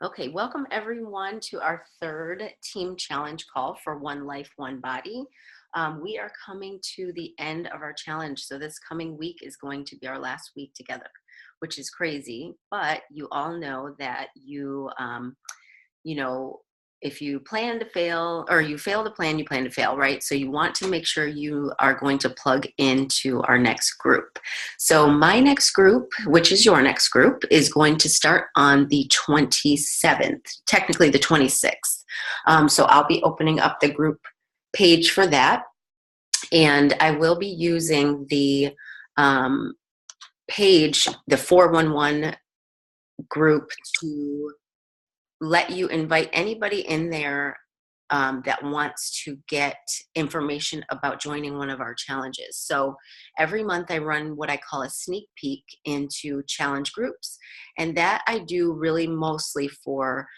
Okay, welcome everyone to our third team challenge call for One Life, One Body. We are coming to the end of our challenge. So this coming week is going to be our last week together, which is crazy. But you all know that you know, if you plan to fail or you fail to plan, you plan to fail, right? So you want to make sure you are going to plug into our next group. So my next group, which is your next group, is going to start on the 27th, technically the 26th. So I'll be opening up the group page for that. And I will be using the page, the 411 group, to let you invite anybody in there that wants to get information about joining one of our challenges. So every month I run what I call a sneak peek into challenge groups. And that I do really mostly for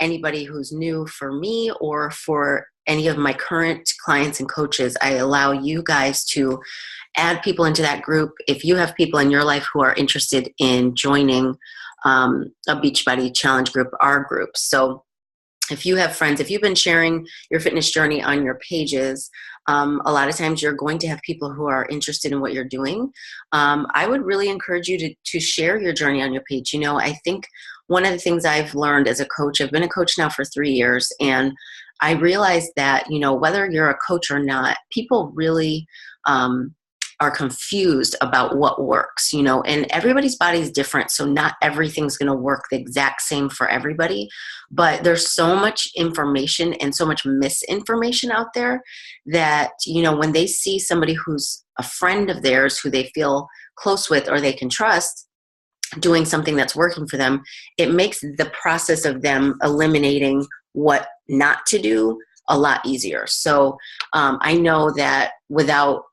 anybody who's new, for me, or for any of my current clients and coaches. I allow you guys to add people into that group. If you have people in your life who are interested in joining a Beachbody challenge group, our group. So if you have friends, if you've been sharing your fitness journey on your pages, a lot of times you're going to have people who are interested in what you're doing. I would really encourage you to share your journey on your page. You know, I think one of the things I've learned as a coach, I've been a coach now for 3 years, and I realized that, you know, whether you're a coach or not, people really are confused about what works, you know, and everybody's body is different. So not everything's going to work the exact same for everybody, but there's so much information and so much misinformation out there that, you know, when they see somebody who's a friend of theirs who they feel close with or they can trust doing something that's working for them, it makes the process of them eliminating what not to do a lot easier. So I know that without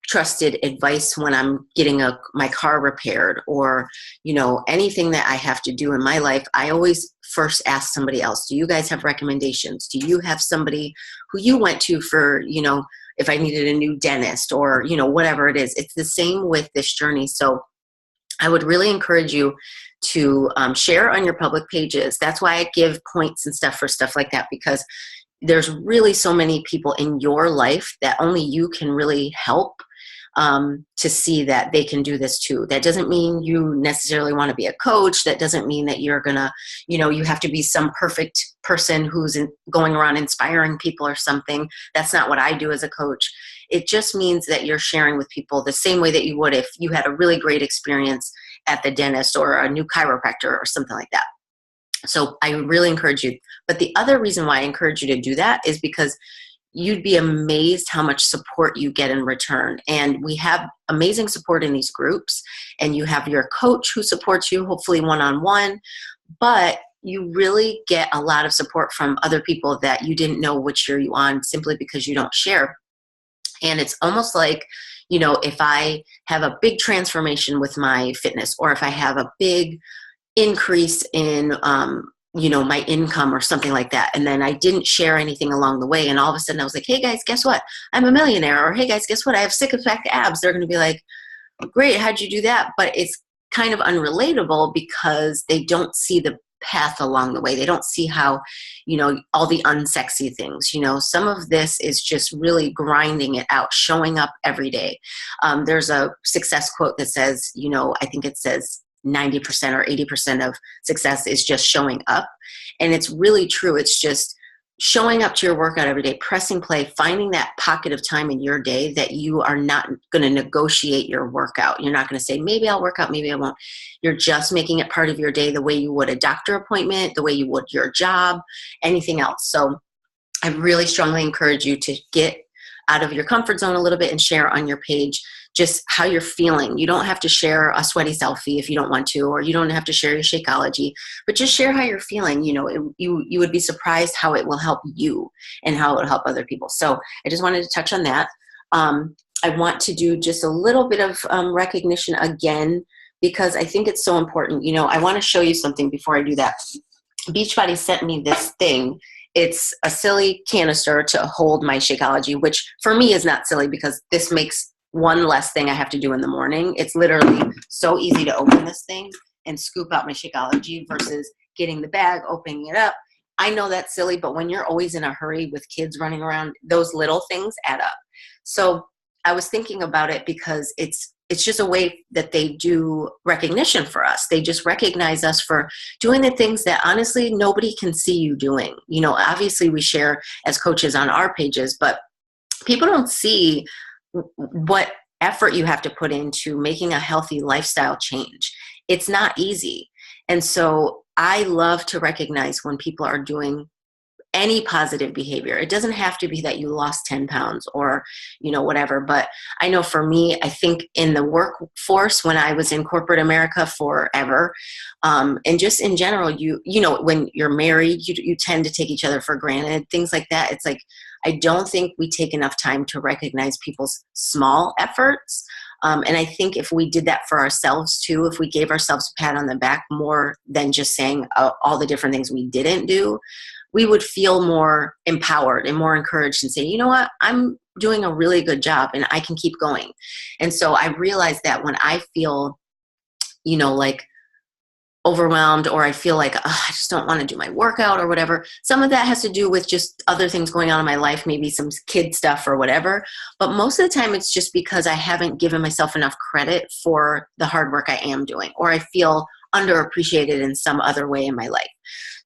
trusted advice when I'm getting my car repaired, or, you know, anything that I have to do in my life, I always first ask somebody else, do you guys have recommendations? Do you have somebody who you went to for, you know, if I needed a new dentist, or, you know, whatever it is. It's the same with this journey. So I would really encourage you to share on your public pages. That's why I give points and stuff for stuff like that, because there's really so many people in your life that only you can really help to see that they can do this too. That doesn't mean you necessarily want to be a coach. That doesn't mean that you're gonna, you know, you have to be some perfect person who's going around inspiring people or something. That's not what I do as a coach. It just means that you're sharing with people the same way that you would if you had a really great experience at the dentist or a new chiropractor or something like that. So I really encourage you. But the other reason why I encourage you to do that is because you'd be amazed how much support you get in return. And we have amazing support in these groups, and you have your coach who supports you, hopefully one-on-one, but you really get a lot of support from other people that you didn't know would cheer you on simply because you don't share. And it's almost like, you know, if I have a big transformation with my fitness, or if I have a big increase in you know, my income or something like that, and then I didn't share anything along the way, and all of a sudden I was like, hey guys, guess what, I'm a millionaire, or hey guys, guess what, I have six-pack abs. They're going to be like, great, how'd you do that? But it's kind of unrelatable because they don't see the path along the way. They don't see how, you know, all the unsexy things, you know. Some of this is just really grinding it out, showing up every day. There's a success quote that says, you know, I think it says 90% or 80% of success is just showing up. And it's really true. It's just showing up to your workout every day, pressing play, finding that pocket of time in your day that you are not going to negotiate your workout. You're not going to say, maybe I'll work out, maybe I won't. You're just making it part of your day the way you would a doctor appointment, the way you would your job, anything else. So I really strongly encourage you to get out of your comfort zone a little bit and share on your page just how you're feeling. You don't have to share a sweaty selfie if you don't want to, or you don't have to share your Shakeology, but just share how you're feeling. You know, you would be surprised how it will help you and how it will help other people. So I just wanted to touch on that. I want to do just a little bit of recognition again, because I think it's so important. You know, I want to show you something before I do that. Beachbody sent me this thing. It's a silly canister to hold my Shakeology, which for me is not silly because this makes one less thing I have to do in the morning. It's literally so easy to open this thing. and scoop out my Shakeology versus getting the bag, opening it up. I know that's silly, but when you're always in a hurry with kids running around, those little things add up. So I was thinking about it because it's just a way that they do recognition for us. They just recognize us for doing the things that honestly nobody can see you doing. You know, obviously we share as coaches on our pages, but people don't see what effort you have to put into making a healthy lifestyle change. It's not easy. And so I love to recognize when people are doing any positive behavior. It doesn't have to be that you lost 10 pounds or, you know, whatever. But I know for me, I think in the workforce, when I was in corporate America forever, and just in general, you know, when you're married, you tend to take each other for granted, things like that. It's like, I don't think we take enough time to recognize people's small efforts. And I think if we did that for ourselves too, if we gave ourselves a pat on the back more than just saying all the different things we didn't do, we would feel more empowered and more encouraged and say, you know what, I'm doing a really good job and I can keep going. And so I realized that when I feel, you know, like overwhelmed, or I feel like I just don't want to do my workout or whatever, some of that has to do with just other things going on in my life, maybe some kid stuff or whatever. But most of the time it's just because I haven't given myself enough credit for the hard work I am doing, or I feel underappreciated in some other way in my life.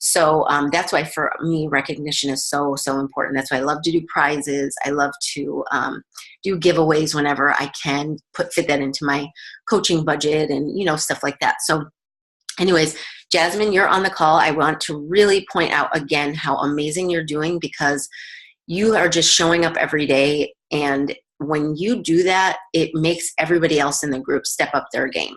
So that's why for me, recognition is so, so important. That's why I love to do prizes. I love to do giveaways whenever I can, fit that into my coaching budget and, you know, stuff like that. So anyways, Jasmine, you're on the call. I want to really point out again how amazing you're doing, because you are just showing up every day. And when you do that, it makes everybody else in the group step up their game.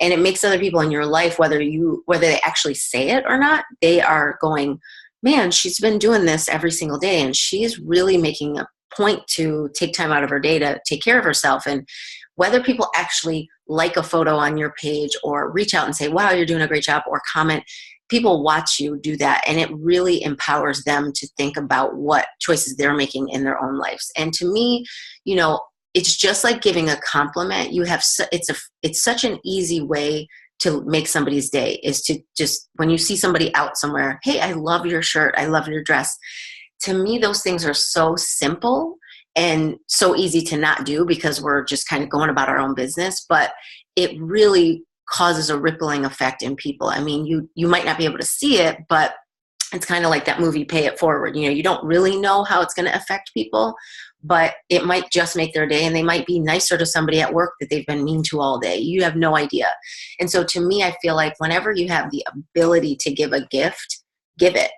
And it makes other people in your life, whether they actually say it or not, they are going, man, she's been doing this every single day. And she's really making a point to take time out of her day to take care of herself. And whether people actually like a photo on your page or reach out and say, wow, you're doing a great job, or comment, people watch you do that. And it really empowers them to think about what choices they're making in their own lives. And to me, you know, it's just like giving a compliment. It's such an easy way to make somebody's day, is to just, when you see somebody out somewhere, hey, I love your shirt, I love your dress. To me, those things are so simple and so easy to not do because we're just kind of going about our own business, but it really causes a rippling effect in people. I mean, you might not be able to see it, but it's kind of like that movie Pay It Forward. You know, you don't really know how it's going to affect people, but it might just make their day, and they might be nicer to somebody at work that they've been mean to all day. You have no idea. And so to me, I feel like whenever you have the ability to give a gift, give it.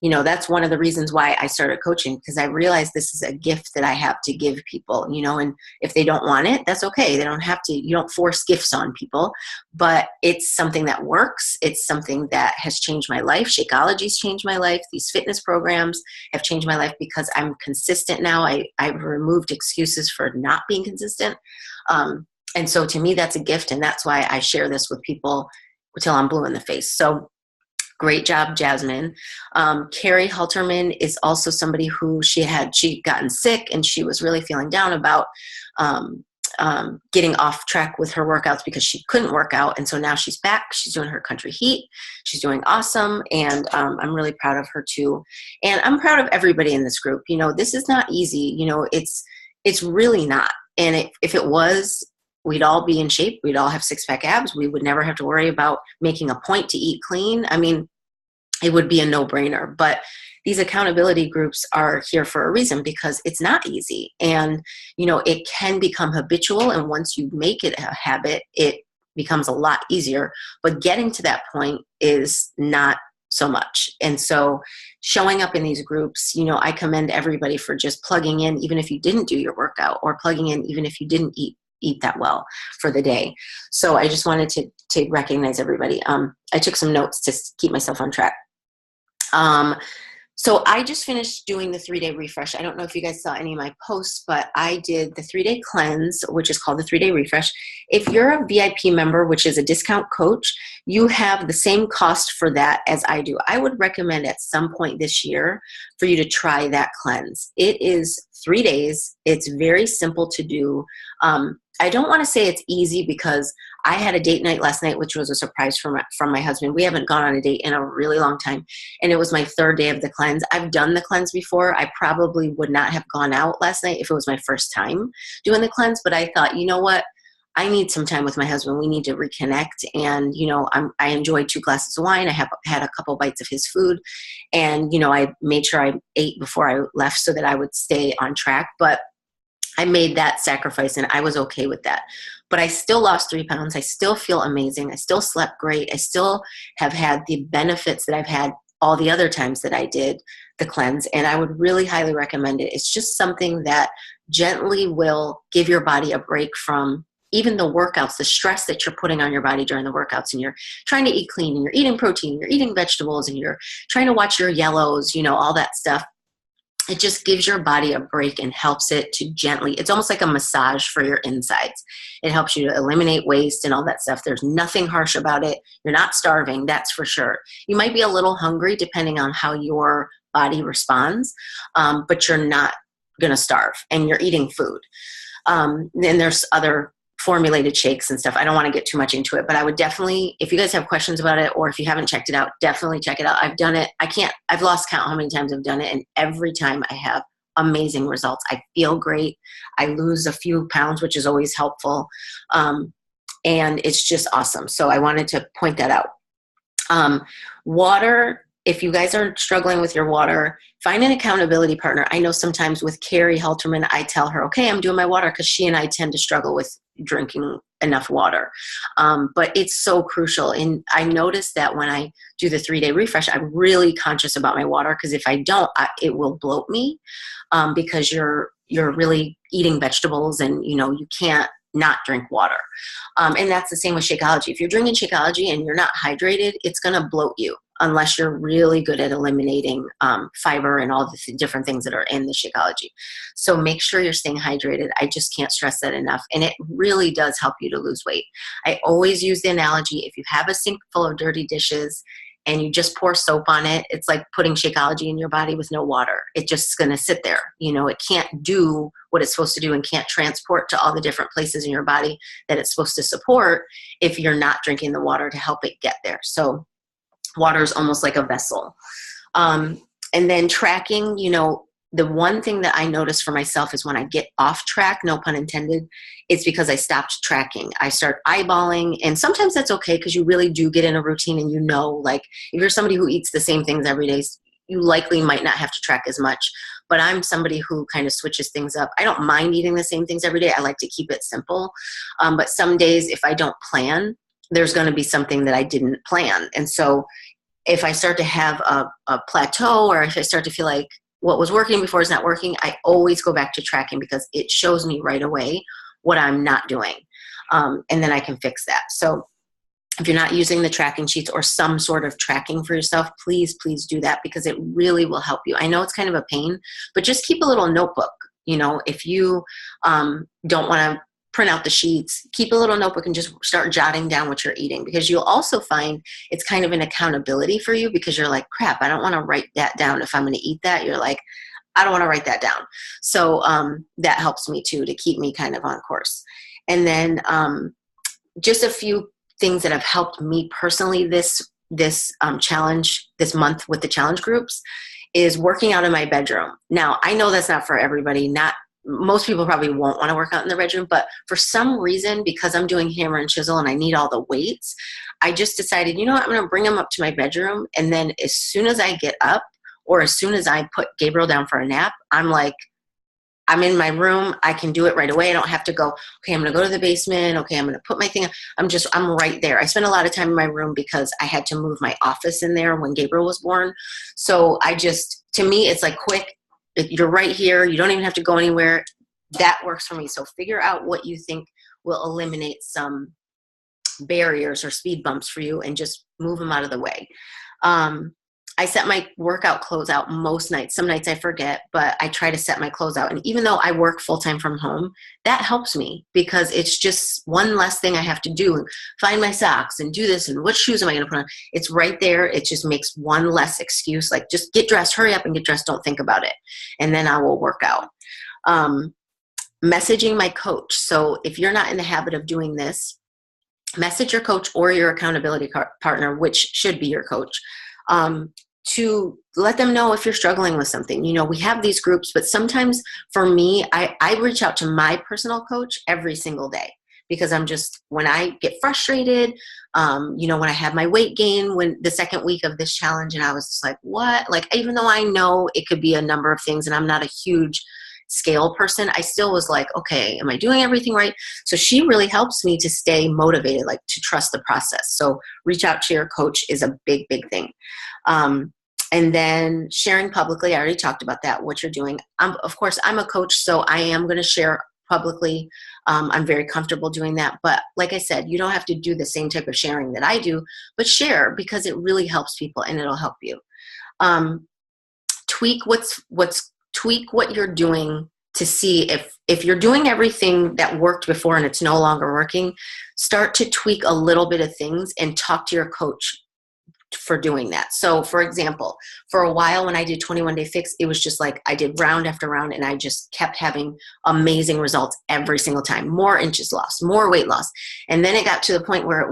You know, that's one of the reasons why I started coaching, because I realized this is a gift that I have to give people, you know, and if they don't want it, that's okay. They don't have to, you don't force gifts on people, but it's something that works. It's something that has changed my life. Shakeology's changed my life. These fitness programs have changed my life because I'm consistent now. I've removed excuses for not being consistent. And so to me, that's a gift. And that's why I share this with people until I'm blue in the face. So great job, Jasmine. Carrie Halterman is also somebody who she'd gotten sick, and she was really feeling down about getting off track with her workouts because she couldn't work out. And so now she's back. She's doing her country heat. She's doing awesome. And I'm really proud of her too. And I'm proud of everybody in this group. You know, this is not easy. You know, it's really not. And if it was, we'd all be in shape. We'd all have six-pack abs. We would never have to worry about making a point to eat clean. I mean, it would be a no-brainer. But these accountability groups are here for a reason, because it's not easy. And, you know, it can become habitual. And once you make it a habit, it becomes a lot easier. But getting to that point is not so much. And so showing up in these groups, you know, I commend everybody for just plugging in, even if you didn't do your workout, or plugging in even if you didn't eat that well for the day. So I just wanted to recognize everybody. I took some notes to keep myself on track. So I just finished doing the 3-day refresh. I don't know if you guys saw any of my posts, but I did the 3-day cleanse, which is called the 3-day refresh. If you're a VIP member, which is a discount coach, you have the same cost for that as I do. I would recommend at some point this year for you to try that cleanse. It is 3 days. It's very simple to do. I don't want to say it's easy because I had a date night last night, which was a surprise from my husband. We haven't gone on a date in a really long time. And it was my third day of the cleanse. I've done the cleanse before. I probably would not have gone out last night if it was my first time doing the cleanse. But I thought, you know what? I need some time with my husband. We need to reconnect. And, I enjoyed 2 glasses of wine. I have had a couple bites of his food. And, I made sure I ate before I left so that I would stay on track. But I made that sacrifice and I was okay with that. But I still lost 3 pounds. I still feel amazing. I still slept great. I still have had the benefits that I've had all the other times that I did the cleanse. And I would really highly recommend it. It's just something that gently will give your body a break from even the workouts, the stress that you're putting on your body during the workouts, and you're trying to eat clean and you're eating protein, you're eating vegetables, and you're trying to watch your yellows, all that stuff. It just gives your body a break and helps it to gently, it's almost like a massage for your insides. It helps you to eliminate waste and all that stuff. There's nothing harsh about it. You're not starving, that's for sure. You might be a little hungry depending on how your body responds, but you're not going to starve and you're eating food. Then there's other formulated shakes and stuff. I don't want to get too much into it, but I would definitely, if you guys have questions about it or if you haven't checked it out, definitely check it out. I've done it. I've lost count how many times I've done it. And every time I have amazing results. I feel great. I lose a few pounds, which is always helpful. And it's just awesome. So I wanted to point that out. Water, if you guys are struggling with your water, find an accountability partner. I know sometimes with Carrie Halterman, I tell her, okay, I'm doing my water, because she and I tend to struggle with drinking enough water. But it's so crucial. And I noticed that when I do the 3-day refresh, I'm really conscious about my water, because if I don't, it will bloat me, because you're really eating vegetables and, you can't not drink water. And that's the same with Shakeology. If you're drinking Shakeology and you're not hydrated, it's going to bloat you unless you're really good at eliminating fiber and all the different things that are in the Shakeology. So make sure you're staying hydrated. I just can't stress that enough. And it really does help you to lose weight. I always use the analogy, if you have a sink full of dirty dishes and you just pour soap on it, it's like putting Shakeology in your body with no water. It's just going to sit there. It can't do what it's supposed to do and can't transport to all the different places in your body that it's supposed to support if you're not drinking the water to help it get there. So water is almost like a vessel. And then tracking, the one thing that I notice for myself is when I get off track, no pun intended, it's because I stopped tracking. I start eyeballing, and sometimes that's okay because you really do get in a routine and like if you're somebody who eats the same things every day, you likely might not have to track as much. But I'm somebody who kind of switches things up. I don't mind eating the same things every day. I like to keep it simple. But some days if I don't plan, there's going to be something that I didn't plan. And so if I start to have a plateau, or if I start to feel like what was working before is not working, I always go back to tracking because it shows me right away what I'm not doing. And then I can fix that. So if you're not using the tracking sheets or some sort of tracking for yourself, please do that, because it really will help you. I know it's kind of a pain, but just keep a little notebook. If you don't want to print out the sheets, keep a little notebook and just start jotting down what you're eating, because you'll also find it's kind of an accountability for you, because you're like, crap, I don't want to write that down. If I'm going to eat that, you're like, I don't want to write that down. So that helps me too, to keep me kind of on course. And then just a few things that have helped me personally this challenge, this month with the challenge groups, is working out in my bedroom. Now, I know that's not for everybody. Most people probably won't want to work out in their bedroom, but for some reason, because I'm doing hammer and chisel and I need all the weights, I just decided, I'm going to bring them up to my bedroom. And then as soon as I get up, or as soon as I put Gabriel down for a nap, I'm in my room. I can do it right away. I don't have to go, okay, I'm going to go to the basement. Okay, I'm going to put my thing. I'm right there. I spent a lot of time in my room because I had to move my office in there when Gabriel was born. So to me, it's like quick. You're right here. You don't even have to go anywhere. That works for me. So figure out what you think will eliminate some barriers or speed bumps for you and just move them out of the way. I set my workout clothes out most nights. Some nights I forget, but I try to set my clothes out. And even though I work full-time from home, that helps me, because it's just one less thing I have to do. Find my socks and do this, and what shoes am I going to put on? It's right there. It just makes one less excuse. Like, just get dressed, hurry up and get dressed. Don't think about it. And then I will work out. messaging my coach. So if you're not in the habit of doing this, message your coach or your accountability partner, which should be your coach, to let them know if you're struggling with something. You know, we have these groups, but sometimes for me, I reach out to my personal coach every single day, because I'm just, when I get frustrated, you know, when I had my weight gain, when the second week of this challenge, and I was just like, what? Like, even though I know it could be a number of things and I'm not a huge scale person, I still was like, okay, am I doing everything right? So she really helps me to stay motivated, like to trust the process. So reach out to your coach is a big, big thing. And then sharing publicly, I already talked about that, what you're doing. Of course, I'm a coach, so I am going to share publicly. I'm very comfortable doing that. But like I said, you don't have to do the same type of sharing that I do, but share, because it really helps people and it'll help you. Tweak what you're doing to see if you're doing everything that worked before and it's no longer working. Start to tweak a little bit of things and talk to your coach for doing that. So for example, for a while when I did 21 Day Fix, it was just like I did round after round and I just kept having amazing results every single time. More inches lost, more weight loss. And then it got to the point where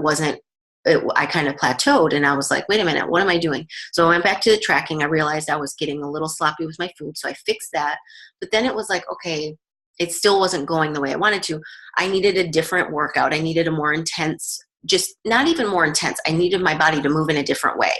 I kind of plateaued, and I was like, wait a minute, what am I doing? So I went back to the tracking. I realized I was getting a little sloppy with my food, so I fixed that. But then it was like, okay, it still wasn't going the way I wanted to. I needed a different workout. I needed a more intense, just not even more intense. I needed my body to move in a different way.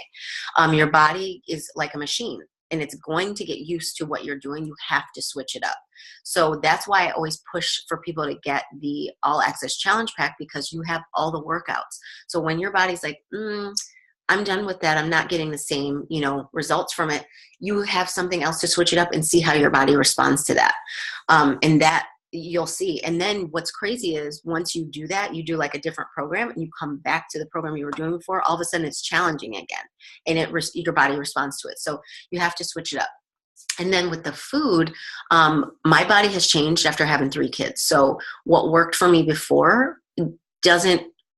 Your body is like a machine, and it's going to get used to what you're doing. You have to switch it up. So that's why I always push for people to get the All Access Challenge Pack, because you have all the workouts. So when your body's like, I'm done with that, I'm not getting the same, results from it, you have something else to switch it up and see how your body responds to that. And that you'll see. And then what's crazy is once you do that, you do like a different program and you come back to the program you were doing before, all of a sudden it's challenging again, and your body responds to it. So you have to switch it up. And then with the food, my body has changed after having 3 kids. So what worked for me before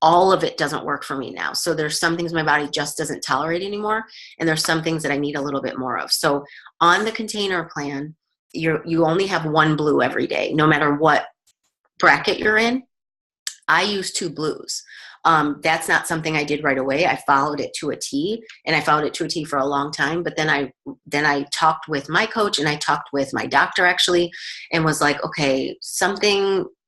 all of it doesn't work for me now. So there's some things my body just doesn't tolerate anymore. And there's some things that I need a little bit more of. So on the container plan, you only have 1 blue every day, no matter what bracket you're in. I use 2 blues. That's not something I did right away. I followed it to a T, and I followed it to a T for a long time. But then I talked with my coach, and I talked with my doctor actually, and was like, okay,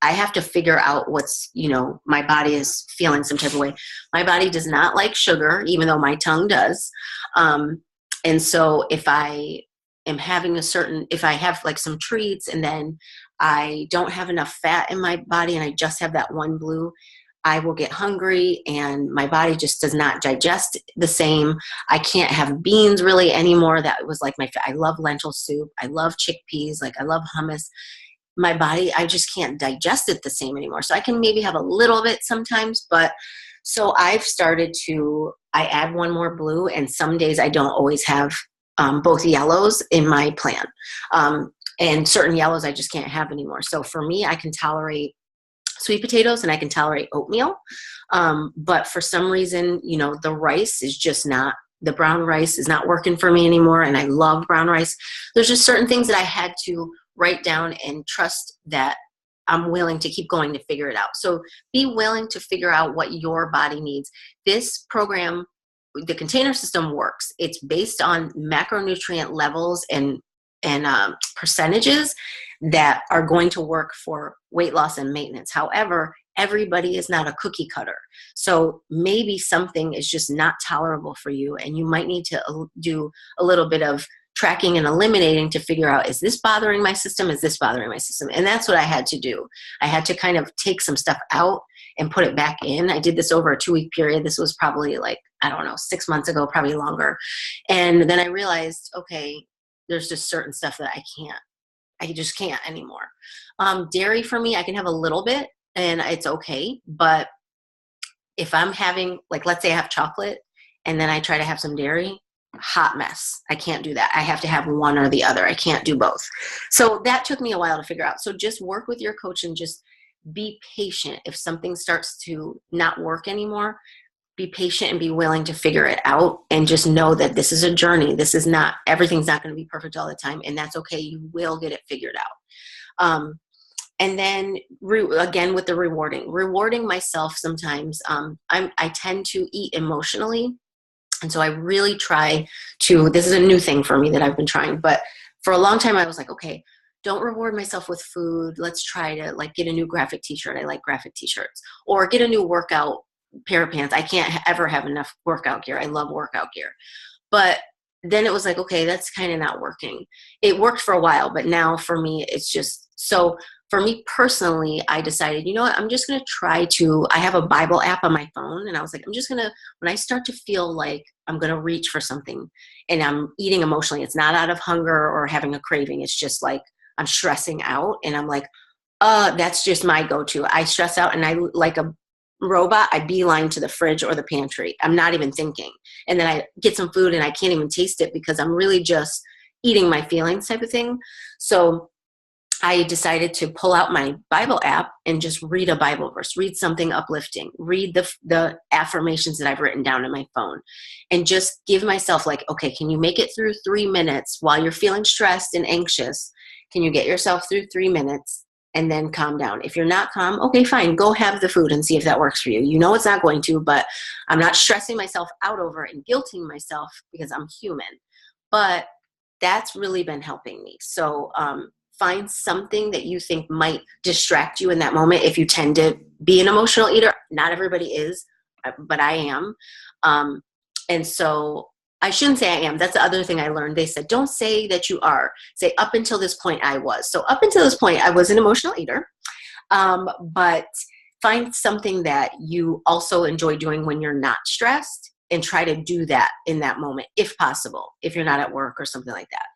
I have to figure out what's, my body is feeling some type of way. My body does not like sugar, even though my tongue does. And so if I am having if I have like some treats and then I don't have enough fat in my body and I just have that 1 blue, I will get hungry and my body just does not digest the same. I can't have beans really anymore. That was like I love lentil soup. I love chickpeas. Like I love hummus. My body, I just can't digest it the same anymore. So I can maybe have a little bit sometimes, but so I add 1 more blue, and some days I don't always have both yellows in my plan. And certain yellows I just can't have anymore. So for me, I can tolerate sweet potatoes and I can tolerate oatmeal. But for some reason, the rice is just not, the brown rice is not working for me anymore. And I love brown rice. There's just certain things that I had to write down and trust that I'm willing to keep going to figure it out. So be willing to figure out what your body needs. This program, the container system, works. It's based on macronutrient levels and percentages that are going to work for weight loss and maintenance. However, everybody is not a cookie cutter. So maybe something is just not tolerable for you, and you might need to do a little bit of tracking and eliminating to figure out, is this bothering my system? Is this bothering my system? And that's what I had to do. I had to kind of take some stuff out and put it back in. I did this over a 2-week period. This was probably 6 months ago, probably longer. And then I realized, okay, there's just certain stuff that I just can't anymore. Dairy for me, I can have a little bit and it's okay. But if I'm having, let's say I have chocolate and then I try to have some dairy, hot mess. I can't do that. I have to have one or the other. I can't do both. So that took me a while to figure out. So just work with your coach and just be patient. If something starts to not work anymore, be patient and be willing to figure it out, and just know that this is a journey. Everything's not going to be perfect all the time, and that's okay. You will get it figured out. And then again with the rewarding myself sometimes. I tend to eat emotionally. And so I really try to, this is a new thing for me that I've been trying, but for a long time I was like, okay, don't reward myself with food. Let's try to like get a new graphic t-shirt. I like graphic t-shirts, or get a new workout pair of pants. I can't ever have enough workout gear. I love workout gear. But then it was like, okay, that's kind of not working. It worked for a while, but now for me, it's just so. For me personally, I decided, you know what, I'm just going to try to. I have a Bible app on my phone, and I was like, I'm just going to, when I start to feel like I'm going to reach for something and I'm eating emotionally, it's not out of hunger or having a craving. It's just like I'm stressing out, and I'm like, that's just my go-to. I stress out, and I like a robot, I beeline to the fridge or the pantry. I'm not even thinking. And then I get some food and I can't even taste it because I'm really just eating my feelings type of thing. So I decided to pull out my Bible app and just read a Bible verse, read something uplifting, read the affirmations that I've written down in my phone, and just give myself like, okay, can you make it through 3 minutes while you're feeling stressed and anxious? Can you get yourself through 3 minutes and then calm down? If you're not calm, okay, fine, go have the food and see if that works for you. You know it's not going to, but I'm not stressing myself out over it and guilting myself because I'm human. But that's really been helping me. So find something that you think might distract you in that moment. If you tend to be an emotional eater, not everybody is, but I am. And so I shouldn't say I am. That's the other thing I learned. They said, don't say that you are. Say, up until this point, I was. So up until this point, I was an emotional eater. But find something that you also enjoy doing when you're not stressed, and try to do that in that moment, if possible, if you're not at work or something like that.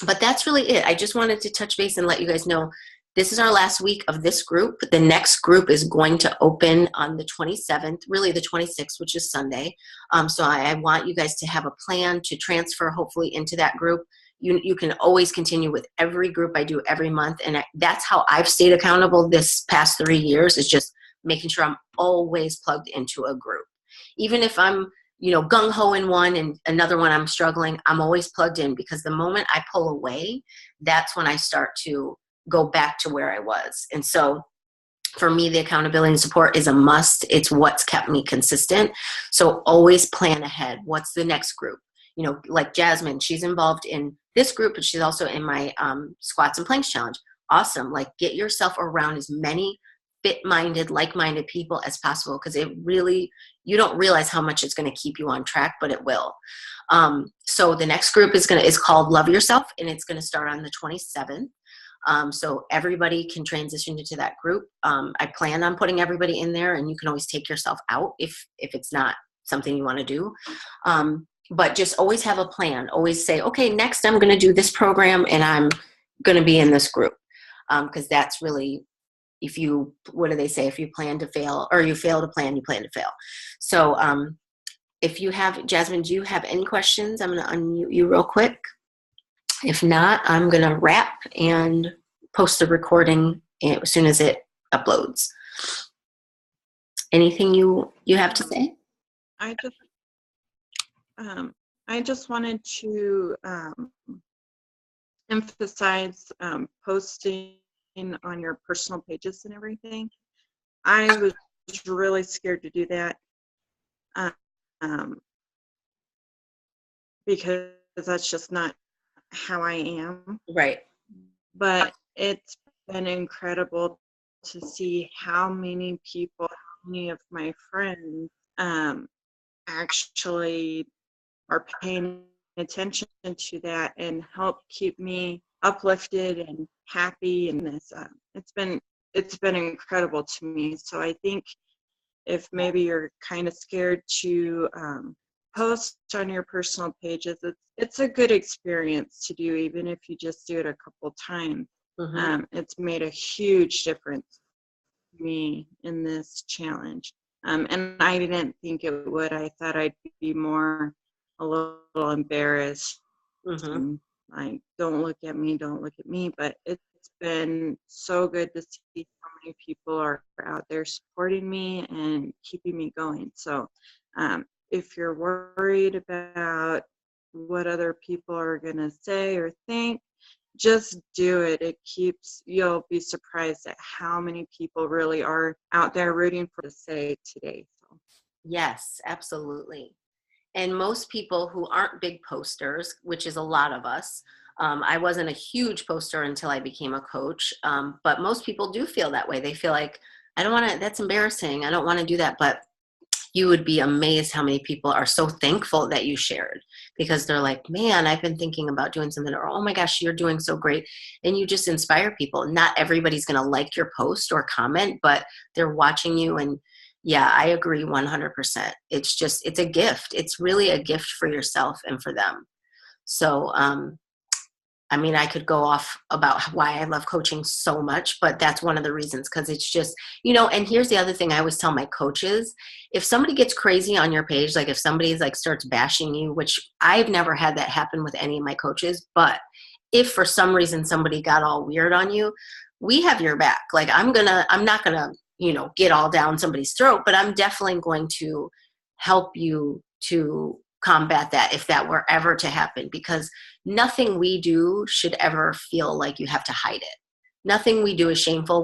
But that's really it. I just wanted to touch base and let you guys know this is our last week of this group. The next group is going to open on the 27th, really the 26th, which is Sunday. So I want you guys to have a plan to transfer hopefully into that group. You can always continue with every group I do every month. And that's how I've stayed accountable this past 3 years, is just making sure I'm always plugged into a group. Even if I'm gung-ho in one and another one I'm struggling, I'm always plugged in, because the moment I pull away, that's when I start to go back to where I was. And so for me, the accountability and support is a must. It's what's kept me consistent. So always plan ahead. What's the next group? Like Jasmine, she's involved in this group, but she's also in my squats and planks challenge. Awesome. Like, get yourself around as many fit-minded, like-minded people as possible, because you don't realize how much it's going to keep you on track, but it will. So the next group is called Love Yourself, and it's going to start on the 27th. So everybody can transition into that group. I plan on putting everybody in there, and you can always take yourself out if it's not something you want to do. But just always have a plan. Always say, okay, next I'm going to do this program, and I'm going to be in this group. Because that's really, what do they say? If you plan to fail, or you fail to plan, you plan to fail. So if you have, Jasmine, do you have any questions? I'm going to unmute you real quick. If not, I'm going to wrap and post the recording as soon as it uploads. Anything you have to say? I just wanted to emphasize posting on your personal pages and everything. I was really scared to do that because that's just not how I am. Right. But it's been incredible to see how many people, how many of my friends actually are paying attention to that and help keep me uplifted and happy. And this, it's been incredible to me. So I think if maybe you're kind of scared to post on your personal pages, it's a good experience to do, even if you just do it a couple times. Mm-hmm. It's made a huge difference to me in this challenge. And I didn't think it would. I thought I'd be a little embarrassed. Mm-hmm. Like, don't look at me, but it's been so good to see how many people are out there supporting me and keeping me going. So if you're worried about what other people are going to say or think, just do it. You'll be surprised at how many people really are out there rooting for to say today. So. Yes, absolutely. And most people who aren't big posters, which is a lot of us, I wasn't a huge poster until I became a coach, but most people do feel that way. They feel like, I don't want to, that's embarrassing. I don't want to do that. But you would be amazed how many people are so thankful that you shared, because they're like, man, I've been thinking about doing something, or, oh my gosh, you're doing so great. And you just inspire people. Not everybody's going to like your post or comment, but they're watching you. And yeah, I agree 100%. It's a gift. It's really a gift for yourself and for them. So, I mean, I could go off about why I love coaching so much, but that's one of the reasons, because it's just, and here's the other thing I always tell my coaches. If somebody gets crazy on your page, like if somebody's like starts bashing you, which I've never had that happen with any of my coaches, but if for some reason somebody got all weird on you, we have your back. Like I'm not gonna, get all down somebody's throat, but I'm definitely going to help you to combat that if that were ever to happen, because nothing we do should ever feel like you have to hide it. Nothing we do is shameful.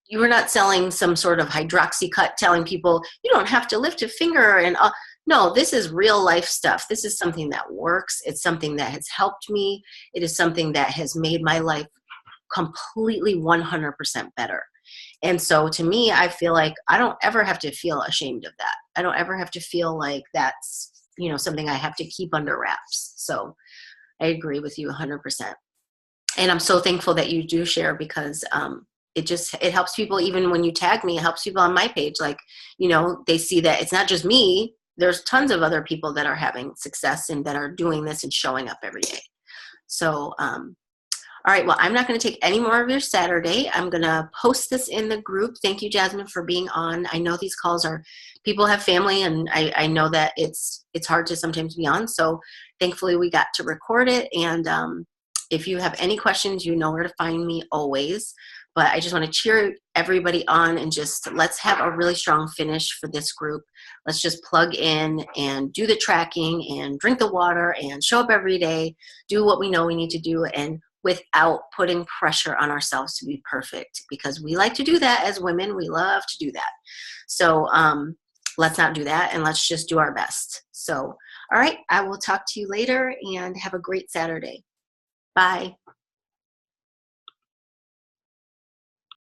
You were not selling some sort of hydroxycut telling people you don't have to lift a finger. And no, this is real life stuff. This is something that works. It's something that has helped me. It is something that has made my life completely 100% better. And so to me, I feel like I don't ever have to feel ashamed of that. I don't ever have to feel like that's, something I have to keep under wraps. So I agree with you 100%. And I'm so thankful that you do share, because it helps people. Even when you tag me, it helps people on my page. Like, they see that it's not just me. There's tons of other people that are having success and that are doing this and showing up every day. So, all right, well, I'm not going to take any more of your Saturday. I'm going to post this in the group. Thank you, Jasmine, for being on. I know these calls people have family, and I know that it's hard to sometimes be on. So thankfully we got to record it. And if you have any questions, you know where to find me always. But I just want to cheer everybody on, and just let's have a really strong finish for this group. Let's just plug in and do the tracking and drink the water and show up every day, do what we know we need to do, and without putting pressure on ourselves to be perfect, because we like to do that as women. We love to do that. So let's not do that, and let's just do our best. So, all right, I will talk to you later, and have a great Saturday. Bye.